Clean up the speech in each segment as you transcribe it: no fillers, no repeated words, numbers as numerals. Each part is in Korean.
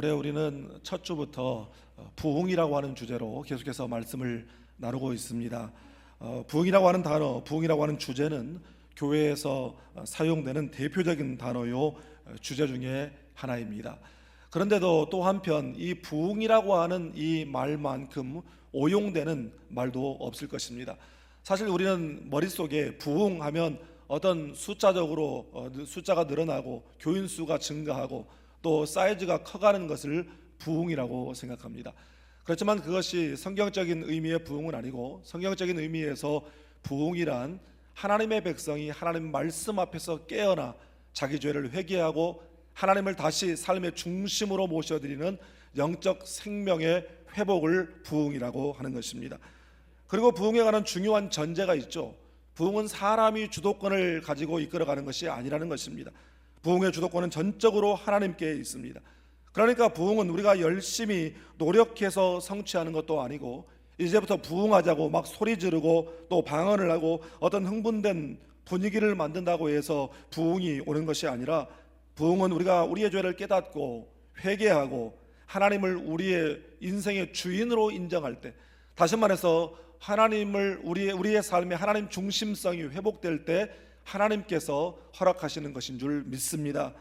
올해 우리는 첫 주부터 부흥이라고 하는 주제로 계속해서 말씀을 나누고 있습니다. 부흥이라고 하는 단어, 부흥이라고 하는 주제는 교회에서 사용되는 대표적인 단어요 주제 중에 하나입니다. 그런데도 또 한편 이 부흥이라고 하는 이 말만큼 오용되는 말도 없을 것입니다. 사실 우리는 머릿속에 부흥하면 어떤 숫자가 늘어나고 교인 수가 증가하고 또 사이즈가 커가는 것을 부흥이라고 생각합니다. 그렇지만 그것이 성경적인 의미의 부흥은 아니고, 성경적인 의미에서 부흥이란 하나님의 백성이 하나님 말씀 앞에서 깨어나 자기 죄를 회개하고 하나님을 다시 삶의 중심으로 모셔드리는 영적 생명의 회복을 부흥이라고 하는 것입니다. 그리고 부흥에 관한 중요한 전제가 있죠. 부흥은 사람이 주도권을 가지고 이끌어가는 것이 아니라는 것입니다. 부흥의 주도권은 전적으로 하나님께 있습니다. 그러니까 부흥은 우리가 열심히 노력해서 성취하는 것도 아니고, 이제부터 부흥하자고 막 소리 지르고 또 방언을 하고 어떤 흥분된 분위기를 만든다고 해서 부흥이 오는 것이 아니라, 부흥은 우리가 우리의 죄를 깨닫고 회개하고 하나님을 우리의 인생의 주인으로 인정할 때, 다시 말해서 하나님을 우리의 삶에 하나님 중심성이 회복될 때 하나님께서 허락하시는 것인 줄 믿습니다.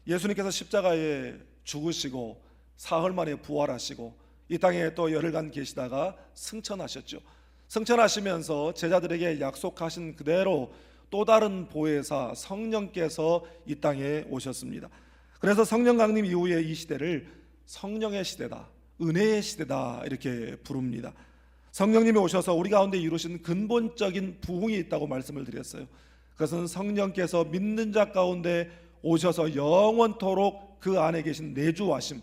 예수님께서 십자가에 죽으시고 사흘 만에 부활하시고 이 땅에 또 열흘간 계시다가 승천하셨죠. 승천하시면서 제자들에게 약속하신 그대로 또 다른 보혜사 성령께서 이 땅에 오셨습니다. 그래서 성령 강림 이후에 이 시대를 성령의 시대다, 은혜의 시대다 이렇게 부릅니다. 성령님이 오셔서 우리 가운데 이루신 근본적인 부흥이 있다고 말씀을 드렸어요. 그것은 성령께서 믿는 자 가운데 오셔서 영원토록 그 안에 계신 내주하심,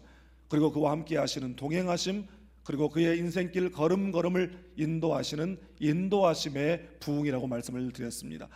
그리고 그와 함께 하시는 동행하심, 그리고 그의 인생길 걸음걸음을 인도하시는 인도하심의 부흥이라고 말씀을 드렸습니다.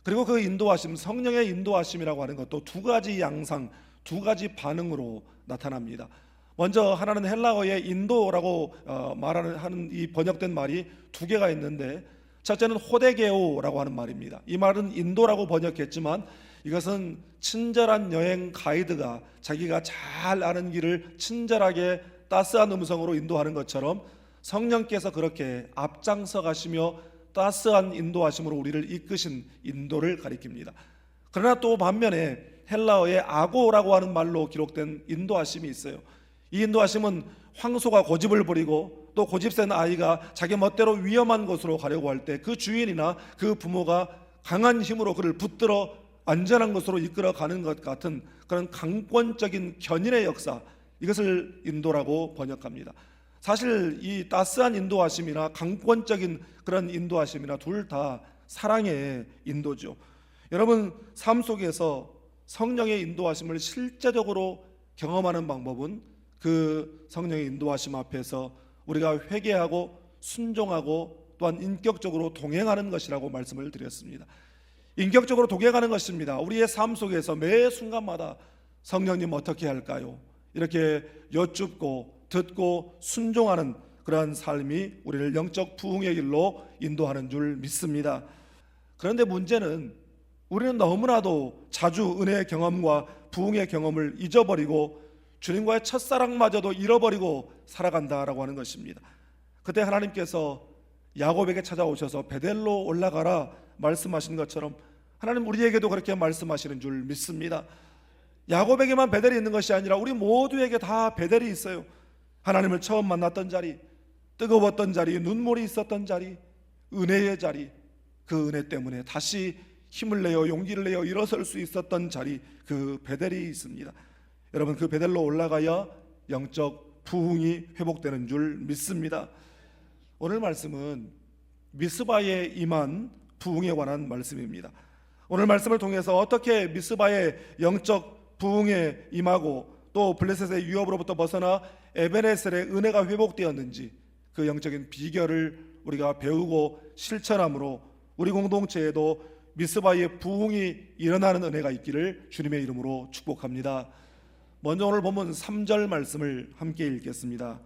그리고 그 인도하심, 성령의 인도하심이라고 하는 것도 두 가지 양상, 두 가지 반응으로 나타납니다. 먼저 하나는 헬라어의 인도라고 말하는 이 번역된 말이 두 개가 있는데, 첫째는 호데게오라고 하는 말입니다. 이 말은 인도라고 번역했지만 이것은 친절한 여행 가이드가 자기가 잘 아는 길을 친절하게 따스한 음성으로 인도하는 것처럼 성령께서 그렇게 앞장서 가시며 따스한 인도하심으로 우리를 이끄신 인도를 가리킵니다. 그러나 또 반면에 헬라어의 아고라고 하는 말로 기록된 인도하심이 있어요. 이 인도하심은 황소가 고집을 부리고 또 고집센 아이가 자기 멋대로 위험한 곳으로 가려고 할 때 그 주인이나 그 부모가 강한 힘으로 그를 붙들어 안전한 곳으로 이끌어가는 것 같은 그런 강권적인 견인의 역사, 이것을 인도라고 번역합니다. 사실 이 따스한 인도하심이나 강권적인 그런 인도하심이나 둘 다 사랑의 인도죠. 여러분, 삶 속에서 성령의 인도하심을 실제적으로 경험하는 방법은 그 성령의 인도하심 앞에서 우리가 회개하고 순종하고 또한 인격적으로 동행하는 것이라고 말씀을 드렸습니다. 인격적으로 동행하는 것입니다. 우리의 삶 속에서 매 순간마다 성령님 어떻게 할까요? 이렇게 여쭙고 듣고 순종하는 그러한 삶이 우리를 영적 부흥의 길로 인도하는 줄 믿습니다. 그런데 문제는 우리는 너무나도 자주 은혜의 경험과 부흥의 경험을 잊어버리고 주님과의 첫사랑마저도 잃어버리고 살아간다라고 하는 것입니다. 그때 하나님께서 야곱에게 찾아오셔서 베델로 올라가라 말씀하신 것처럼 하나님 우리에게도 그렇게 말씀하시는 줄 믿습니다. 야곱에게만 베델이 있는 것이 아니라 우리 모두에게 다 베델이 있어요. 하나님을 처음 만났던 자리, 뜨거웠던 자리, 눈물이 있었던 자리, 은혜의 자리, 그 은혜 때문에 다시 힘을 내어 용기를 내어 일어설 수 있었던 자리, 그 베델이 있습니다. 여러분, 그 베델로 올라가야 영적 부흥이 회복되는 줄 믿습니다. 오늘 말씀은 미스바에 임한 부흥에 관한 말씀입니다. 오늘 말씀을 통해서 어떻게 미스바의 영적 부흥에 임하고 또 블레셋의 위협으로부터 벗어나 에베네셀의 은혜가 회복되었는지, 그 영적인 비결을 우리가 배우고 실천함으로 우리 공동체에도 미스바의 부흥이 일어나는 은혜가 있기를 주님의 이름으로 축복합니다. 먼저 오늘 본문 3절 말씀을 함께 읽겠습니다.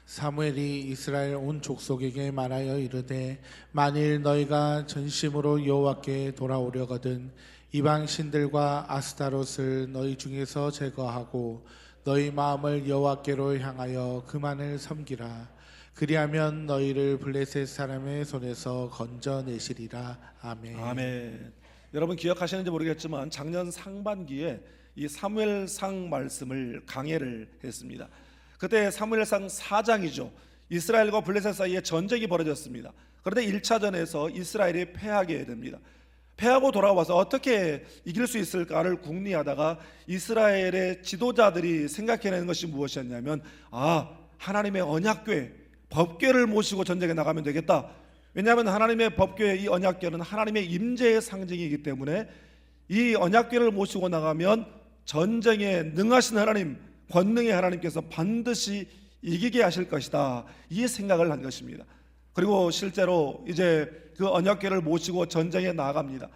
사무엘이 이스라엘 온 족속에게 말하여 이르되 만일 너희가 전심으로 여호와께 돌아오려거든 이방 신들과 아스타롯을 너희 중에서 제거하고 너희 마음을 여호와께로 향하여 그만을 섬기라. 그리하면 너희를 블레셋 사람의 손에서 건져내시리라. 아멘. 아멘. 여러분 기억하시는지 모르겠지만 작년 상반기에 이 사무엘상 말씀을 강해를 했습니다. 그때 사무엘상 4장이죠. 이스라엘과 블레셋 사이에 전쟁이 벌어졌습니다. 그런데 1차전에서 이스라엘이 패하게 됩니다. 패하고 돌아와서 어떻게 이길 수 있을까를 궁리하다가 이스라엘의 지도자들이 생각해내는 것이 무엇이었냐면, 하나님의 언약궤, 법궤를 모시고 전쟁에 나가면 되겠다. 왜냐하면 하나님의 법궤, 이 언약궤는 하나님의 임재의 상징이기 때문에 이 언약궤를 모시고 나가면 전쟁에 능하신 하나님, 권능의 하나님께서 반드시 이기게 하실 것이다, 이 생각을 한 것입니다. 그리고 실제로 이제 그 언약궤를 모시고 전쟁에 나갑니다.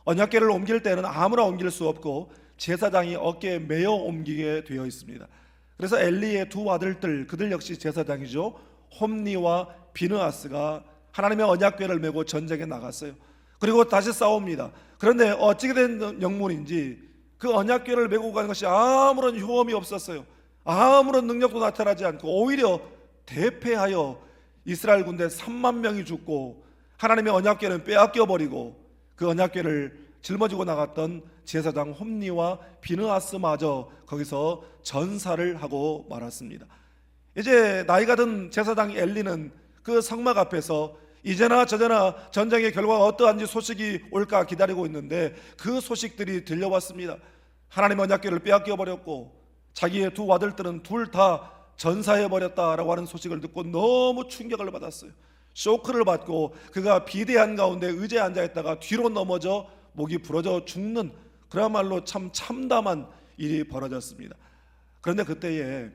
언약궤를 옮길 때는 아무나 옮길 수 없고 제사장이 어깨에 메어 옮기게 되어 있습니다. 그래서 엘리의 두 아들들, 그들 역시 제사장이죠. 홈니와 비느하스가 하나님의 언약궤를 메고 전쟁에 나갔어요. 그리고 다시 싸웁니다. 그런데 어찌게 된 영문인지 그 언약궤를 메고 가는 것이 아무런 효험이 없었어요. 아무런 능력도 나타나지 않고 오히려 대패하여 이스라엘 군대 3만 명이 죽고 하나님의 언약궤는 빼앗겨 버리고 그 언약궤를 짊어지고 나갔던 제사장 홈니와 비느하스마저 거기서 전사를 하고 말았습니다. 이제 나이가 든 제사장 엘리는 그 성막 앞에서 이제나 저제나 전쟁의 결과가 어떠한지 소식이 올까 기다리고 있는데 그 소식들이 들려왔습니다. 하나님의 언약궤를 빼앗겨 버렸고 자기의 두 아들들은 둘 다 전사해 버렸다라고 하는 소식을 듣고 너무 충격을 받았어요. 쇼크를 받고 그가 비대한 가운데 의자에 앉아있다가 뒤로 넘어져 목이 부러져 죽는, 그야말로 참 참담한 일이 벌어졌습니다. 그런데 그때에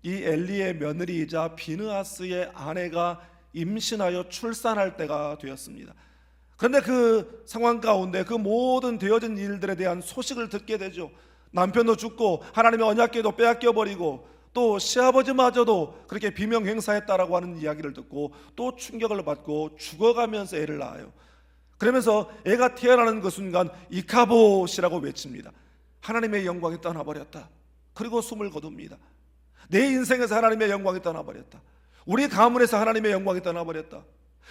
이 엘리의 며느리이자 비느하스의 아내가 임신하여 출산할 때가 되었습니다. 그런데 그 상황 가운데 그 모든 되어진 일들에 대한 소식을 듣게 되죠. 남편도 죽고 하나님의 언약궤도 빼앗겨 버리고 또 시아버지마저도 그렇게 비명 행사했다라고 하는 이야기를 듣고 또 충격을 받고 죽어가면서 애를 낳아요. 그러면서 애가 태어나는 그 순간 이카봇이라고 외칩니다. 하나님의 영광이 떠나버렸다. 그리고 숨을 거둡니다. 내 인생에서 하나님의 영광이 떠나버렸다. 우리 가문에서 하나님의 영광이 떠나버렸다.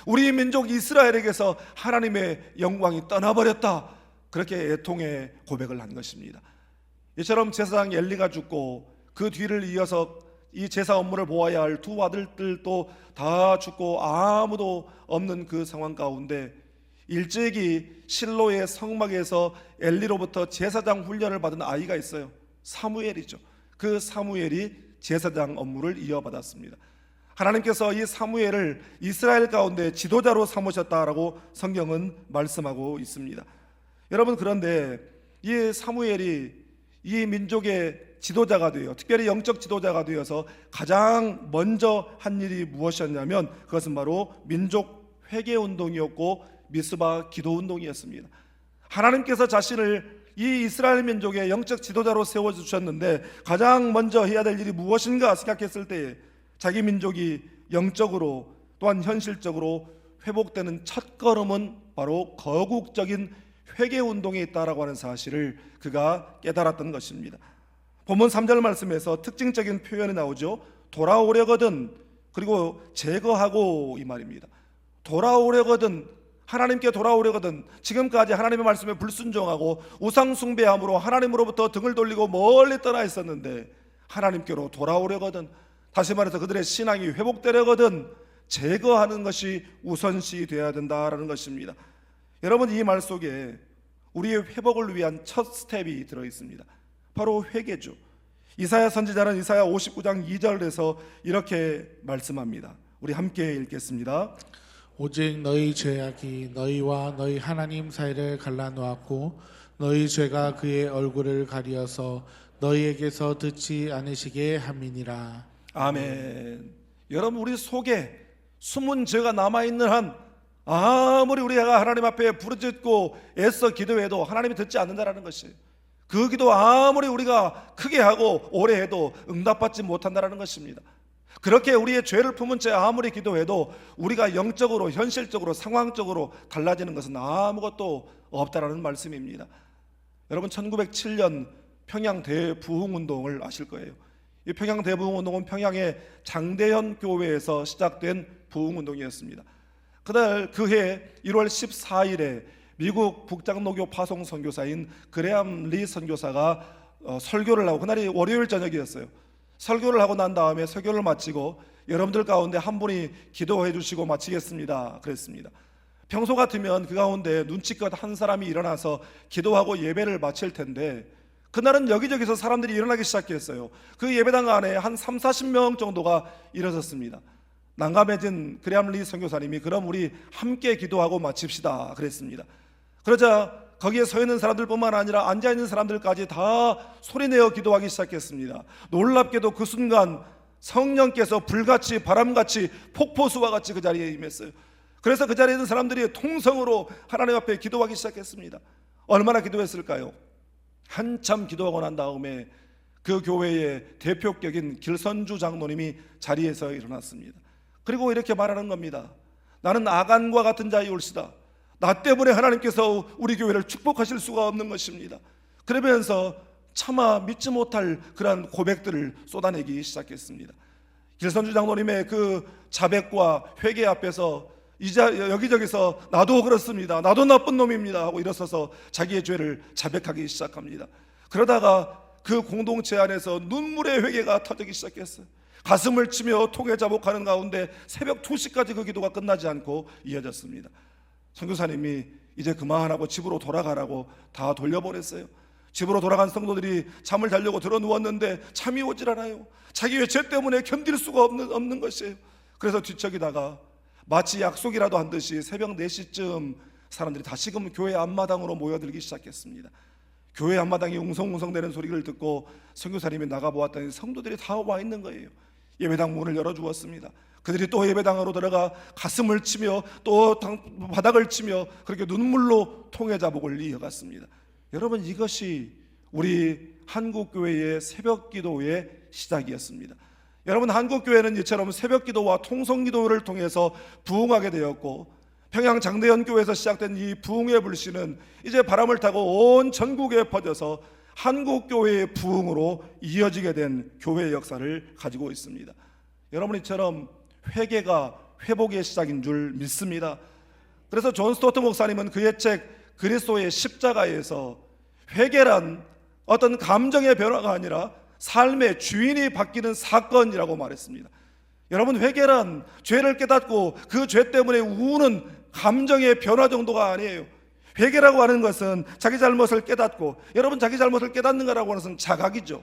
우리 민족 이스라엘에게서 하나님의 영광이 떠나버렸다. 그렇게 애통의 고백을 한 것입니다. 이처럼 제사장 엘리가 죽고 그 뒤를 이어서 이 제사 업무를 보아야 할 두 아들들도 다 죽고 아무도 없는 그 상황 가운데 일찍이 실로의 성막에서 엘리로부터 제사장 훈련을 받은 아이가 있어요. 사무엘이죠. 그 사무엘이 제사장 업무를 이어받았습니다. 하나님께서 이 사무엘을 이스라엘 가운데 지도자로 삼으셨다라고 성경은 말씀하고 있습니다. 여러분, 그런데 이 사무엘이 이 민족의 지도자가 되어, 특별히 영적 지도자가 되어서 가장 먼저 한 일이 무엇이었냐면 그것은 바로 민족 회개 운동이었고 미스바 기도 운동이었습니다. 하나님께서 자신을 이 이스라엘 민족의 영적 지도자로 세워주셨는데 가장 먼저 해야 될 일이 무엇인가 생각했을 때에 자기 민족이 영적으로 또한 현실적으로 회복되는 첫걸음은 바로 거국적인 회개 운동에 있다라고 하는 사실을 그가 깨달았던 것입니다. 본문 3절 말씀에서 특징적인 표현이 나오죠. 돌아오려거든, 그리고 제거하고, 이 말입니다. 돌아오려거든, 하나님께 돌아오려거든. 지금까지 하나님의 말씀에 불순종하고 우상 숭배함으로 하나님으로부터 등을 돌리고 멀리 떠나 있었는데 하나님께로 돌아오려거든, 다시 말해서 그들의 신앙이 회복되려거든 제거하는 것이 우선시 되어야 된다라는 것입니다. 여러분, 이 말 속에 우리의 회복을 위한 첫 스텝이 들어 있습니다. 바로 회개죠. 이사야 선지자는 이사야 59장 2절에서 이렇게 말씀합니다. 우리 함께 읽겠습니다. 오직 너희 죄악이 너희와 너희 하나님 사이를 갈라놓았고 너희 죄가 그의 얼굴을 가리어서 너희에게서 듣지 않으시게 함이니라. 아멘. 여러분, 우리 속에 숨은 죄가 남아있는 한 아무리 우리가 하나님 앞에 부르짖고 애써 기도해도 하나님이 듣지 않는다라는 것이에요. 그 기도 아무리 우리가 크게 하고 오래 해도 응답받지 못한다라는 것입니다. 그렇게 우리의 죄를 품은 채 아무리 기도해도 우리가 영적으로, 현실적으로, 상황적으로 달라지는 것은 아무것도 없다라는 말씀입니다. 여러분, 1907년 평양 대부흥운동을 아실 거예요. 이 평양 대부흥운동은 평양의 장대현 교회에서 시작된 부흥운동이었습니다. 그날 그해 1월 14일에 미국 북장로교 파송 선교사인 그레암 리 선교사가 설교를 하고, 그날이 월요일 저녁이었어요. 설교를 하고 난 다음에 설교를 마치고 여러분들 가운데 한 분이 기도해 주시고 마치겠습니다 그랬습니다. 평소 같으면 그 가운데 눈치껏 한 사람이 일어나서 기도하고 예배를 마칠 텐데, 그날은 여기저기서 사람들이 일어나기 시작했어요. 그 예배당 안에 한 30-40명 정도가 일어섰습니다. 난감해진 그레암 리 선교사님이 그럼 우리 함께 기도하고 마칩시다 그랬습니다. 그러자 거기에 서 있는 사람들뿐만 아니라 앉아 있는 사람들까지 다 소리내어 기도하기 시작했습니다. 놀랍게도 그 순간 성령께서 불같이 바람같이 폭포수와 같이 그 자리에 임했어요. 그래서 그 자리에 있는 사람들이 통성으로 하나님 앞에 기도하기 시작했습니다. 얼마나 기도했을까요? 한참 기도하고 난 다음에 그 교회의 대표격인 길선주 장로님이 자리에서 일어났습니다. 그리고 이렇게 말하는 겁니다. 나는 아간과 같은 자이올시다. 나 때문에 하나님께서 우리 교회를 축복하실 수가 없는 것입니다. 그러면서 차마 믿지 못할 그러한 고백들을 쏟아내기 시작했습니다. 길선주 장로님의 그 자백과 회개 앞에서 여기저기서 나도 그렇습니다, 나도 나쁜 놈입니다 하고 일어서서 자기의 죄를 자백하기 시작합니다. 그러다가 그 공동체 안에서 눈물의 회개가 터지기 시작했어요. 가슴을 치며 통해 자복하는 가운데 새벽 2시까지 그 기도가 끝나지 않고 이어졌습니다. 선교사님이 이제 그만하고 집으로 돌아가라고 다 돌려보냈어요. 집으로 돌아간 성도들이 잠을 자려고 들어 누웠는데 잠이 오질 않아요. 자기의 죄 때문에 견딜 수가 없는 것이에요. 그래서 뒤척이다가 마치 약속이라도 한 듯이 새벽 4시쯤 사람들이 다시금 교회 앞마당으로 모여들기 시작했습니다. 교회 앞마당이 웅성웅성대는 소리를 듣고 선교사님이 나가보았더니 성도들이 다 와 있는 거예요. 예배당 문을 열어주었습니다. 그들이 또 예배당으로 들어가 가슴을 치며 또 바닥을 치며 그렇게 눈물로 통회자복을 이어갔습니다. 여러분, 이것이 우리 한국교회의 새벽기도의 시작이었습니다. 여러분, 한국교회는 이처럼 새벽기도와 통성기도를 통해서 부흥하게 되었고, 평양 장대현 교회에서 시작된 이 부흥의 불씨는 이제 바람을 타고 온 전국에 퍼져서 한국교회의 부흥으로 이어지게 된 교회의 역사를 가지고 있습니다. 여러분, 이처럼 회개가 회복의 시작인 줄 믿습니다. 그래서 존 스토트 목사님은 그의 책 그리스도의 십자가에서 회개란 어떤 감정의 변화가 아니라 삶의 주인이 바뀌는 사건이라고 말했습니다. 여러분, 회개란 죄를 깨닫고 그 죄 때문에 우는 감정의 변화 정도가 아니에요. 회개라고 하는 것은 자기 잘못을 깨닫고, 여러분, 자기 잘못을 깨닫는 거라고 하는 것은 자각이죠.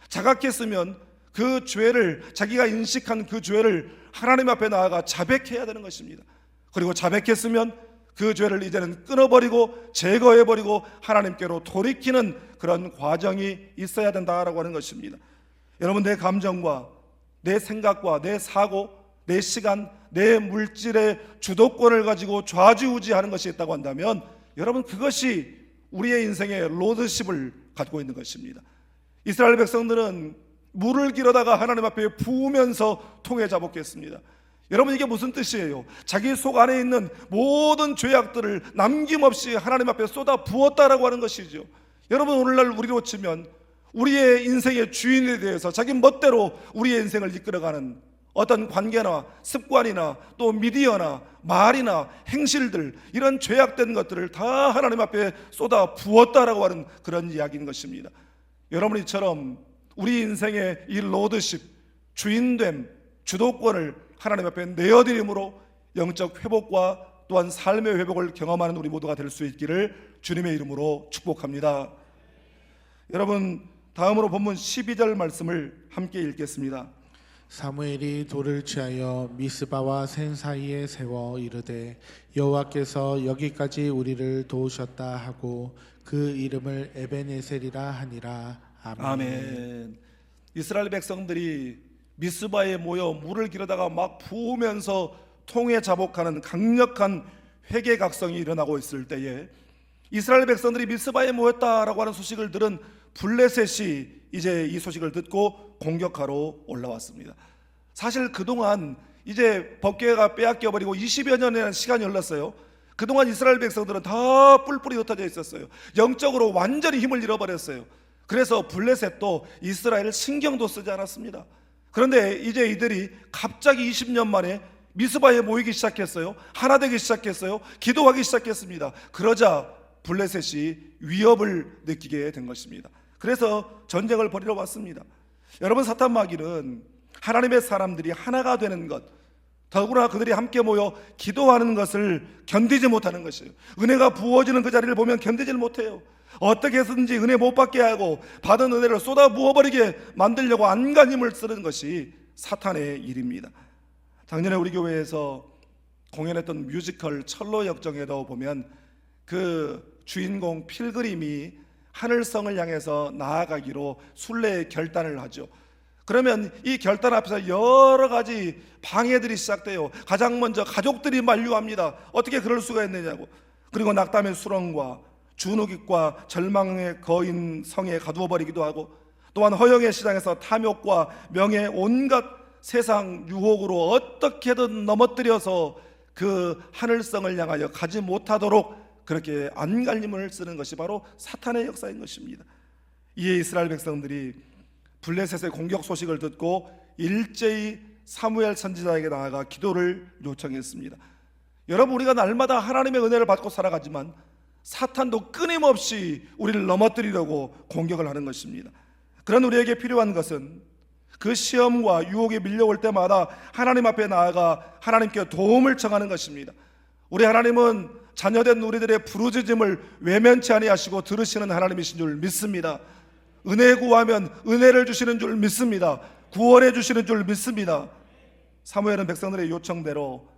자각했으면 그 죄를, 자기가 인식한 그 죄를 하나님 앞에 나아가 자백해야 되는 것입니다. 그리고 자백했으면 그 죄를 이제는 끊어버리고 제거해버리고 하나님께로 돌이키는 그런 과정이 있어야 된다라고 하는 것입니다. 여러분, 내 감정과 내 생각과 내 사고, 내 시간, 내 물질의 주도권을 가지고 좌지우지하는 것이 있다고 한다면, 여러분, 그것이 우리의 인생의 로드십을 갖고 있는 것입니다. 이스라엘 백성들은 물을 길어다가 하나님 앞에 부으면서 통해 자복했습니다. 여러분, 이게 무슨 뜻이에요? 자기 속 안에 있는 모든 죄악들을 남김없이 하나님 앞에 쏟아 부었다라고 하는 것이죠. 여러분, 오늘날 우리로 치면 우리의 인생의 주인에 대해서 자기 멋대로 우리의 인생을 이끌어가는 어떤 관계나 습관이나 또 미디어나 말이나 행실들, 이런 죄악된 것들을 다 하나님 앞에 쏟아 부었다라고 하는 그런 이야기인 것입니다. 여러분, 이처럼 우리 인생의 이 로드십, 주인됨, 주도권을 하나님 앞에 내어드림으로 영적 회복과 또한 삶의 회복을 경험하는 우리 모두가 될 수 있기를 주님의 이름으로 축복합니다. 여러분, 다음으로 본문 12절 말씀을 함께 읽겠습니다. 사무엘이 돌을 취하여 미스바와 센 사이에 세워 이르되 여호와께서 여기까지 우리를 도우셨다 하고 그 이름을 에벤에셀이라 하니라. 아멘. 아멘. 이스라엘 백성들이 미스바에 모여 물을 길어다가 막 부으면서 통해 자복하는 강력한 회개각성이 일어나고 있을 때에 이스라엘 백성들이 미스바에 모였다라고 하는 소식을 들은 블레셋이 이제 이 소식을 듣고 공격하러 올라왔습니다. 사실 그동안 이제 법궤가 빼앗겨버리고 20여 년이라는 시간이 흘렀어요. 그동안 이스라엘 백성들은 다 뿔뿔이 흩어져 있었어요. 영적으로 완전히 힘을 잃어버렸어요. 그래서 블레셋도 이스라엘을 신경도 쓰지 않았습니다. 그런데 이제 이들이 갑자기 20년 만에 미스바에 모이기 시작했어요. 하나 되기 시작했어요. 기도하기 시작했습니다. 그러자 블레셋이 위협을 느끼게 된 것입니다. 그래서 전쟁을 벌이러 왔습니다. 여러분, 사탄 마귀는 하나님의 사람들이 하나가 되는 것, 더구나 그들이 함께 모여 기도하는 것을 견디지 못하는 것이에요. 은혜가 부어지는 그 자리를 보면 견디질 못해요. 어떻게 해서든지 은혜 못 받게 하고 받은 은혜를 쏟아 부어버리게 만들려고 안간힘을 쓰는 것이 사탄의 일입니다. 작년에 우리 교회에서 공연했던 뮤지컬 철로 역정에도 보면 그 주인공 필그림이 하늘성을 향해서 나아가기로 순례의 결단을 하죠. 그러면 이 결단 앞에서 여러 가지 방해들이 시작돼요. 가장 먼저 가족들이 만류합니다. 어떻게 그럴 수가 있느냐고. 그리고 낙담의 수렁과 준우깃과 절망의 거인 성에 가두어 버리기도 하고, 또한 허영의 시장에서 탐욕과 명예, 온갖 세상 유혹으로 어떻게든 넘어뜨려서 그 하늘성을 향하여 가지 못하도록 그렇게 안간힘을 쓰는 것이 바로 사탄의 역사인 것입니다. 이에 이스라엘 백성들이 블레셋의 공격 소식을 듣고 일제히 사무엘 선지자에게 나아가 기도를 요청했습니다. 여러분, 우리가 날마다 하나님의 은혜를 받고 살아가지만 사탄도 끊임없이 우리를 넘어뜨리려고 공격을 하는 것입니다. 그런 우리에게 필요한 것은 그 시험과 유혹이 밀려올 때마다 하나님 앞에 나아가 하나님께 도움을 청하는 것입니다. 우리 하나님은 자녀된 우리들의 부르짖음을 외면치 아니하시고 들으시는 하나님이신 줄 믿습니다. 은혜 구하면 은혜를 주시는 줄 믿습니다. 구원해 주시는 줄 믿습니다. 사무엘은 백성들의 요청대로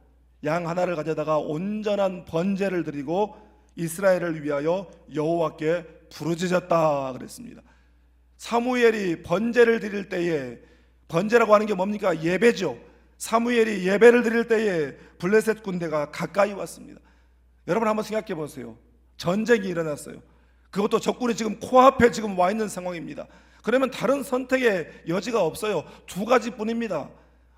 양 하나를 가져다가 온전한 번제를 드리고 이스라엘을 위하여 여호와께 부르짖었다 그랬습니다. 사무엘이 번제를 드릴 때에, 번제라고 하는 게 뭡니까? 예배죠. 사무엘이 예배를 드릴 때에 블레셋 군대가 가까이 왔습니다. 여러분, 한번 생각해 보세요. 전쟁이 일어났어요. 그것도 적군이 지금 코앞에 지금 와 있는 상황입니다. 그러면 다른 선택의 여지가 없어요. 두 가지뿐입니다.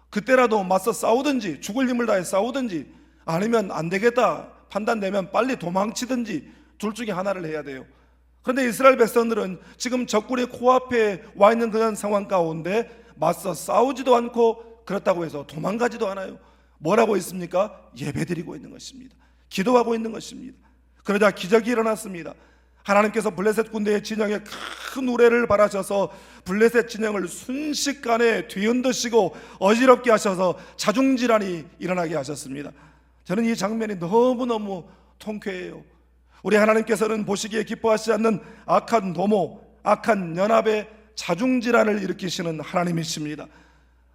그때라도 맞서 싸우든지, 죽을 힘을 다해 싸우든지, 아니면 안 되겠다 판단되면 빨리 도망치든지, 둘 중에 하나를 해야 돼요. 그런데 이스라엘 백성들은 지금 적군이 코앞에 와 있는 그런 상황 가운데 맞서 싸우지도 않고, 그렇다고 해서 도망가지도 않아요. 뭐라고 있습니까? 예배드리고 있는 것입니다. 기도하고 있는 것입니다. 그러자 기적이 일어났습니다. 하나님께서 블레셋 군대의 진영에 큰 우레를 바라셔서 블레셋 진영을 순식간에 뒤흔드시고 어지럽게 하셔서 자중질환이 일어나게 하셨습니다. 저는 이 장면이 너무너무 통쾌해요. 우리 하나님께서는 보시기에 기뻐하시지 않는 악한 도모, 악한 연합의 자중질환을 일으키시는 하나님이십니다.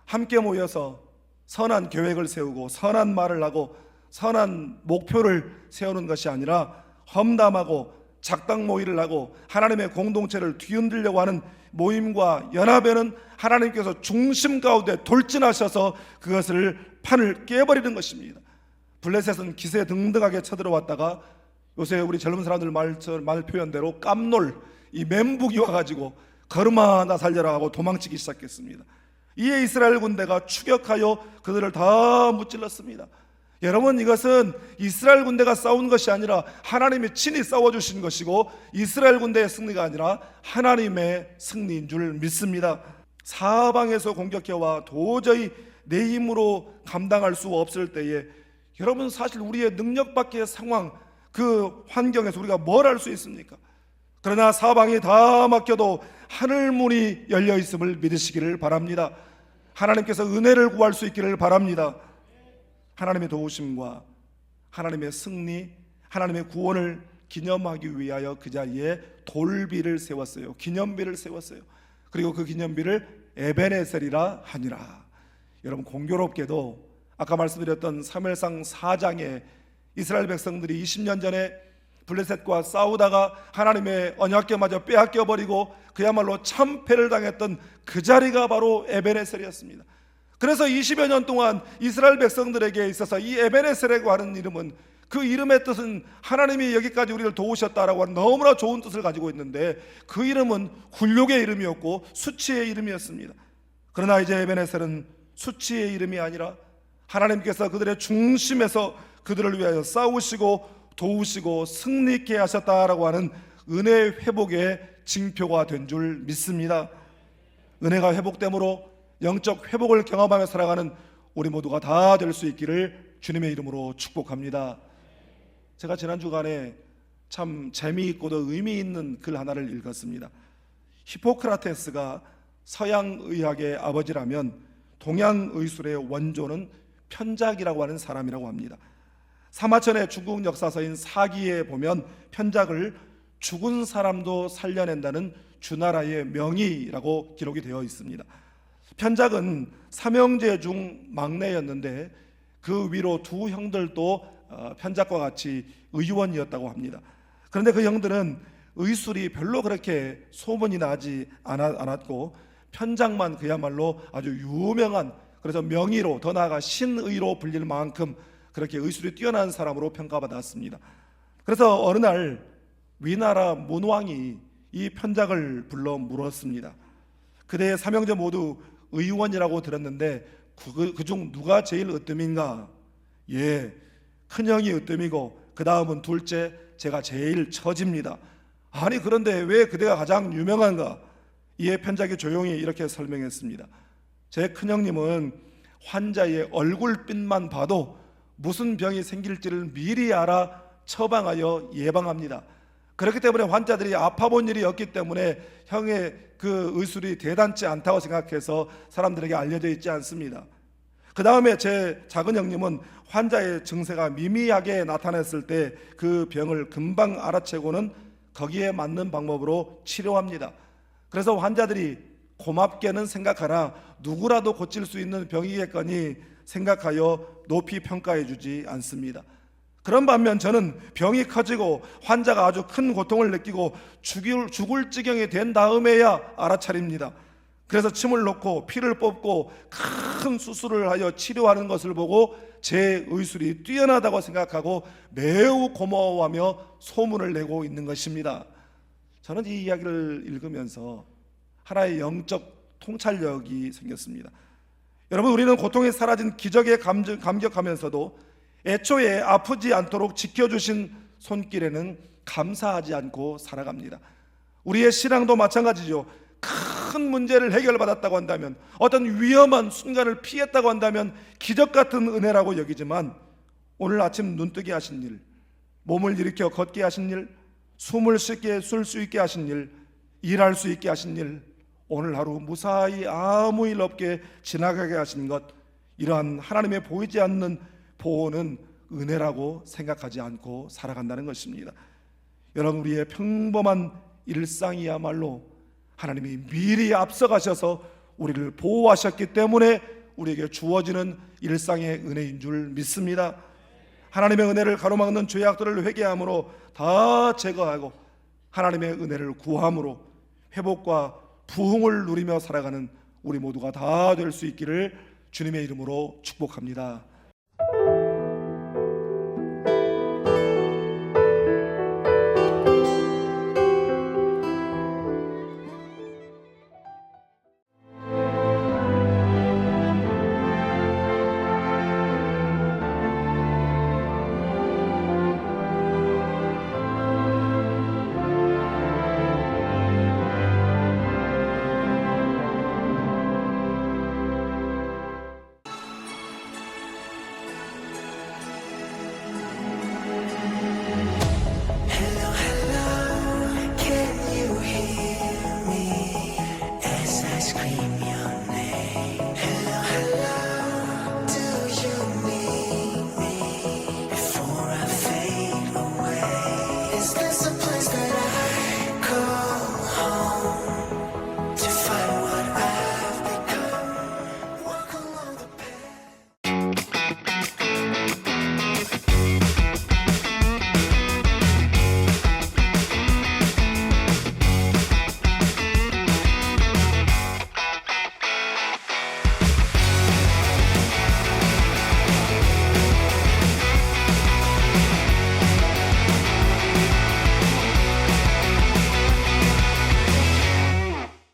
함께 모여서 선한 계획을 세우고 선한 말을 하고 선한 목표를 세우는 것이 아니라 험담하고 작당 모의를 하고 하나님의 공동체를 뒤흔들려고 하는 모임과 연합에는 하나님께서 중심 가운데 돌진하셔서 그것을 판을 깨버리는 것입니다. 블레셋은 기세등등하게 쳐들어왔다가 요새 우리 젊은 사람들 말 표현대로 깜놀, 이 멘붕이 와가지고 걸음아 나 살려라 하고 도망치기 시작했습니다. 이에 이스라엘 군대가 추격하여 그들을 다 무찔렀습니다. 여러분, 이것은 이스라엘 군대가 싸운 것이 아니라 하나님이 친히 싸워주신 것이고, 이스라엘 군대의 승리가 아니라 하나님의 승리인 줄 믿습니다. 사방에서 공격해와 도저히 내 힘으로 감당할 수 없을 때에, 여러분, 사실 우리의 능력 밖의 상황, 그 환경에서 우리가 뭘 할 수 있습니까? 그러나 사방이 다 막혀도 하늘문이 열려 있음을 믿으시기를 바랍니다. 하나님께서 은혜를 구할 수 있기를 바랍니다. 하나님의 도우심과 하나님의 승리, 하나님의 구원을 기념하기 위하여 그 자리에 돌비를 세웠어요. 기념비를 세웠어요. 그리고 그 기념비를 에베네셀이라 하니라. 여러분, 공교롭게도 아까 말씀드렸던 사무엘상 4장에 이스라엘 백성들이 20년 전에 블레셋과 싸우다가 하나님의 언약궤마저 빼앗겨버리고 그야말로 참패를 당했던 그 자리가 바로 에베네셀이었습니다. 그래서 20여 년 동안 이스라엘 백성들에게 있어서 이 에베네셀이라고 하는 이름은, 그 이름의 뜻은 하나님이 여기까지 우리를 도우셨다라고 하는 너무나 좋은 뜻을 가지고 있는데, 그 이름은 굴욕의 이름이었고 수치의 이름이었습니다. 그러나 이제 에베네셀은 수치의 이름이 아니라 하나님께서 그들의 중심에서 그들을 위하여 싸우시고 도우시고 승리케 하셨다라고 하는 은혜의 회복의 징표가 된 줄 믿습니다. 은혜가 회복됨으로 영적 회복을 경험하며 살아가는 우리 모두가 다 될 수 있기를 주님의 이름으로 축복합니다. 제가 지난 주간에 참 재미있고도 의미 있는 글 하나를 읽었습니다. 히포크라테스가 서양 의학의 아버지라면 동양 의술의 원조는 편작이라고 하는 사람이라고 합니다. 사마천의 중국 역사서인 사기에 보면 편작을 죽은 사람도 살려낸다는 주나라의 명의라고 기록이 되어 있습니다. 편작은 삼형제 중 막내였는데 그 위로 두 형들도 편작과 같이 의원이었다고 합니다. 그런데 그 형들은 의술이 별로 그렇게 소문이 나지 않았고 편작만 그야말로 아주 유명한, 그래서 명의로, 더 나아가 신의로 불릴 만큼 그렇게 의술이 뛰어난 사람으로 평가받았습니다. 그래서 어느 날 위나라 문왕이 이 편작을 불러 물었습니다. 그대의 삼형제 모두 의원이라고 들었는데 그중 누가 제일 으뜸인가? 예, 큰형이 으뜸이고 그 다음은 둘째, 제가 제일 처집니다. 아니 그런데 왜 그대가 가장 유명한가? 이에 편작이 조용히 이렇게 설명했습니다. 제 큰형님은 환자의 얼굴빛만 봐도 무슨 병이 생길지를 미리 알아 처방하여 예방합니다. 그렇기 때문에 환자들이 아파 본 일이 없기 때문에 형의 그 의술이 대단치 않다고 생각해서 사람들에게 알려져 있지 않습니다. 그 다음에 제 작은 형님은 환자의 증세가 미미하게 나타났을 때 그 병을 금방 알아채고는 거기에 맞는 방법으로 치료합니다. 그래서 환자들이 고맙게는 생각하나 누구라도 고칠 수 있는 병이겠거니 생각하여 높이 평가해 주지 않습니다. 그런 반면 저는 병이 커지고 환자가 아주 큰 고통을 느끼고 죽을 지경이 된 다음에야 알아차립니다. 그래서 침을 놓고 피를 뽑고 큰 수술을 하여 치료하는 것을 보고 제 의술이 뛰어나다고 생각하고 매우 고마워하며 소문을 내고 있는 것입니다. 저는 이 이야기를 읽으면서 하나의 영적 통찰력이 생겼습니다. 여러분, 우리는 고통이 사라진 기적에 감격하면서도 애초에 아프지 않도록 지켜주신 손길에는 감사하지 않고 살아갑니다. 우리의 신앙도 마찬가지죠. 큰 문제를 해결받았다고 한다면, 어떤 위험한 순간을 피했다고 한다면 기적 같은 은혜라고 여기지만, 오늘 아침 눈뜨게 하신 일, 몸을 일으켜 걷게 하신 일, 숨을 쉽게 쉴 수 있게 하신 일, 일할 수 있게 하신 일, 오늘 하루 무사히 아무 일 없게 지나가게 하신 것, 이러한 하나님의 보이지 않는 보호는 은혜라고 생각하지 않고 살아간다는 것입니다. 여러분, 우리의 평범한 일상이야말로 하나님이 미리 앞서가셔서 우리를 보호하셨기 때문에 우리에게 주어지는 일상의 은혜인 줄 믿습니다. 하나님의 은혜를 가로막는 죄악들을 회개함으로 다 제거하고 하나님의 은혜를 구함으로 회복과 부흥을 누리며 살아가는 우리 모두가 다 될 수 있기를 주님의 이름으로 축복합니다.